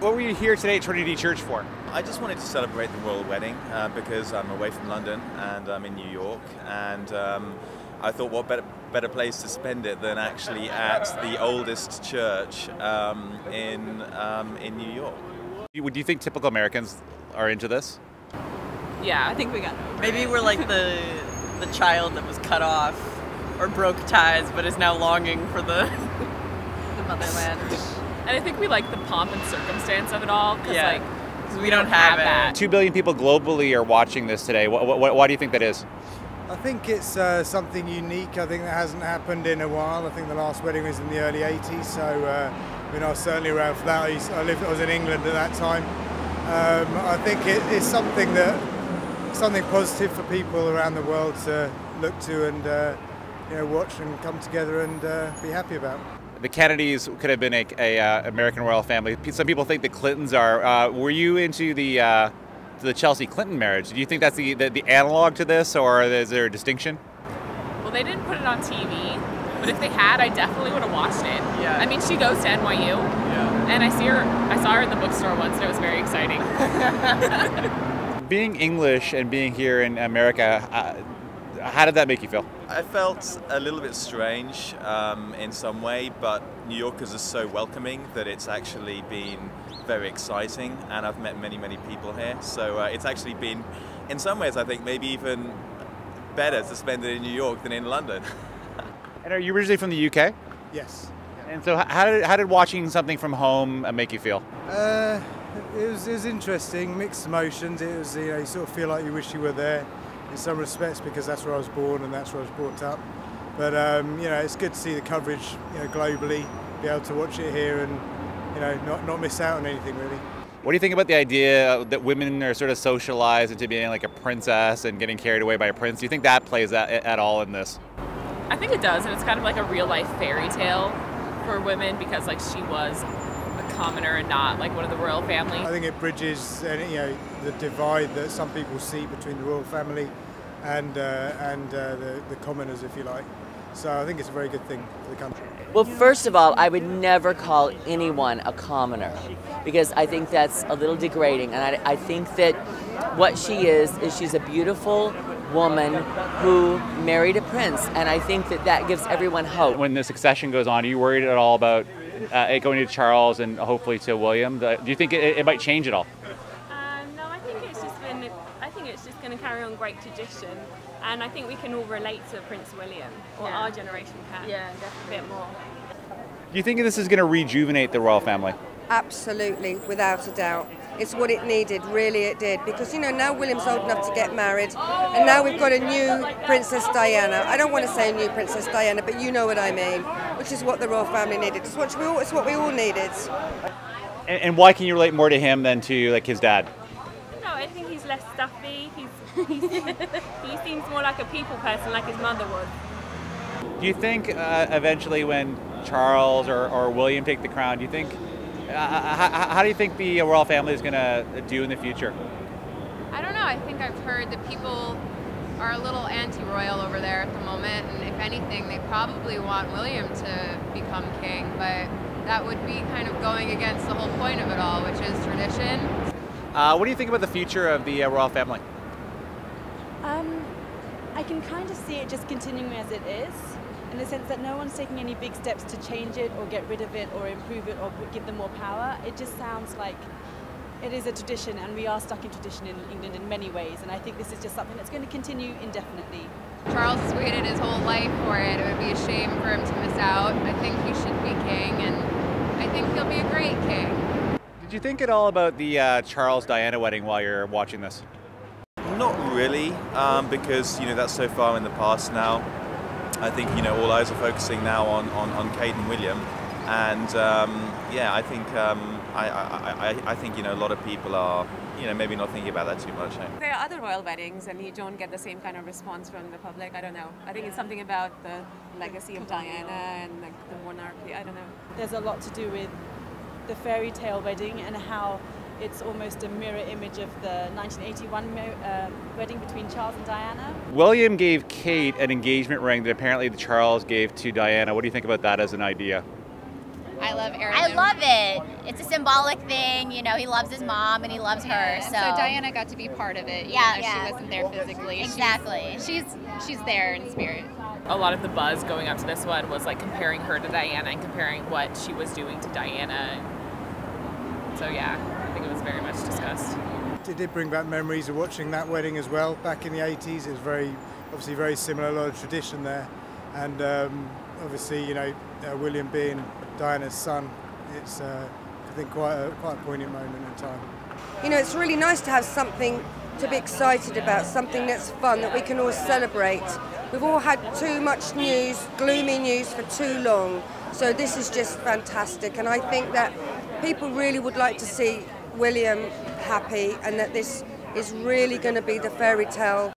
What were you here today at Trinity Church for? I just wanted to celebrate the royal wedding because I'm away from London and I'm in New York, and I thought what better place to spend it than actually at the oldest church in New York. Do you think typical Americans are into this? Yeah, I think we got over Maybe it. we're like the child that was cut off or broke ties but is now longing for the motherland. And I think we like the pomp and circumstance of it all, because Yeah. like we don't have that. 2 billion people globally are watching this today. Why do you think that is? I think it's something unique. I think that hasn't happened in a while. I think the last wedding was in the early 80s, so I was certainly around for that. I was in England at that time. I think it's something positive for people around the world to look to and watch and come together and be happy about. The Kennedys could have been a American royal family. Some people think the Clintons are. Were you into the Chelsea Clinton marriage? Do you think that's the analog to this, or is there a distinction? Well, they didn't put it on TV, but if they had, I definitely would have watched it. Yeah. I mean, she goes to NYU, Yeah. and I saw her in the bookstore once, and it was very exciting. Being English and being here in America, how did that make you feel? I felt a little bit strange in some way, but New Yorkers are so welcoming that it's actually been very exciting, and I've met many people here, so it's actually been, in some ways, I think maybe even better to spend it in New York than in London. And are you originally from the UK? Yes. And so how did watching something from home make you feel? It was interesting, mixed emotions. It was, you sort of feel like you wish you were there in some respects, because that's where I was born and that's where I was brought up. But it's good to see the coverage, globally, be able to watch it here and not miss out on anything really. What do you think about the idea that women are sort of socialized into being like a princess and getting carried away by a prince? Do you think that plays at all in this? I think it does, and it's kind of like a real life fairy tale for women, because like she was a commoner and not like one of the royal family. I think it bridges the divide that some people see between the royal family and the commoners, if you like. So I think it's a very good thing for the country. Well, first of all, I would never call anyone a commoner, because I think that's a little degrading. And I think that what she is she's a beautiful woman who married a prince, and I think that gives everyone hope. When the succession goes on, are you worried at all about it going to Charles and hopefully to William? Do you think it might change at all? No, I think it's just going to carry on great tradition, and I think we can all relate to Prince William, or our generation can. Yeah, definitely. A bit more. Do you think this is going to rejuvenate the royal family? Absolutely, without a doubt. It's what it needed, really it did, because now William's old enough to get married, and now we've got a new Princess Diana. I don't want to say a new Princess Diana, but you know what I mean, which is what the royal family needed. It's what we all needed. And why can you relate more to him than to like his dad? No, I think he's less stuffy. He seems more like a people person, like his mother was. Do you think eventually when Charles or William take the crown, do you think how do you think the royal family is going to do in the future? I don't know. I think I've heard that people are a little anti-royal over there at the moment, and if anything, they probably want William to become king, but that would be kind of going against the whole point of it all, which is tradition. What do you think about the future of the royal family? I can kind of see it just continuing as it is, in the sense that no one's taking any big steps to change it or get rid of it or improve it or give them more power. It just sounds like it is a tradition, and we are stuck in tradition in England in many ways, and I think this is just something that's going to continue indefinitely. Charles has waited his whole life for it. It would be a shame for him to miss out. I think he should be king, and I think he'll be a great king. Did you think at all about the Charles-Diana wedding while you're watching this? Not really, because that's so far in the past now. I think all eyes are focusing now on Kate and William, and I think I think a lot of people are maybe not thinking about that too much. There are other royal weddings, and you don't get the same kind of response from the public. I don't know. I think it's something about the legacy of Diana and the monarchy. I don't know. There's a lot to do with the fairy tale wedding and how it's almost a mirror image of the 1981 wedding between Charles and Diana. William gave Kate an engagement ring that apparently Charles gave to Diana. What do you think about that as an idea? I love heirloom. I love it. It's a symbolic thing. You know, he loves his mom and he loves her. So Diana got to be part of it, even though she wasn't there physically. Exactly. She's there in spirit. A lot of the buzz going up to this one was like comparing her to Diana and comparing what she was doing to Diana. So yeah, I think it was very much discussed. It did bring back memories of watching that wedding as well. Back in the 80s, it was obviously very similar, a lot of tradition there. And obviously, you know, William being Diana's son, it's I think quite a poignant moment in time. You know, it's really nice to have something to be excited about, something that's fun, that we can all celebrate. We've all had too much news, gloomy news for too long, so this is just fantastic. And I think that people really would like to see William happy, and that this is really going to be the fairy tale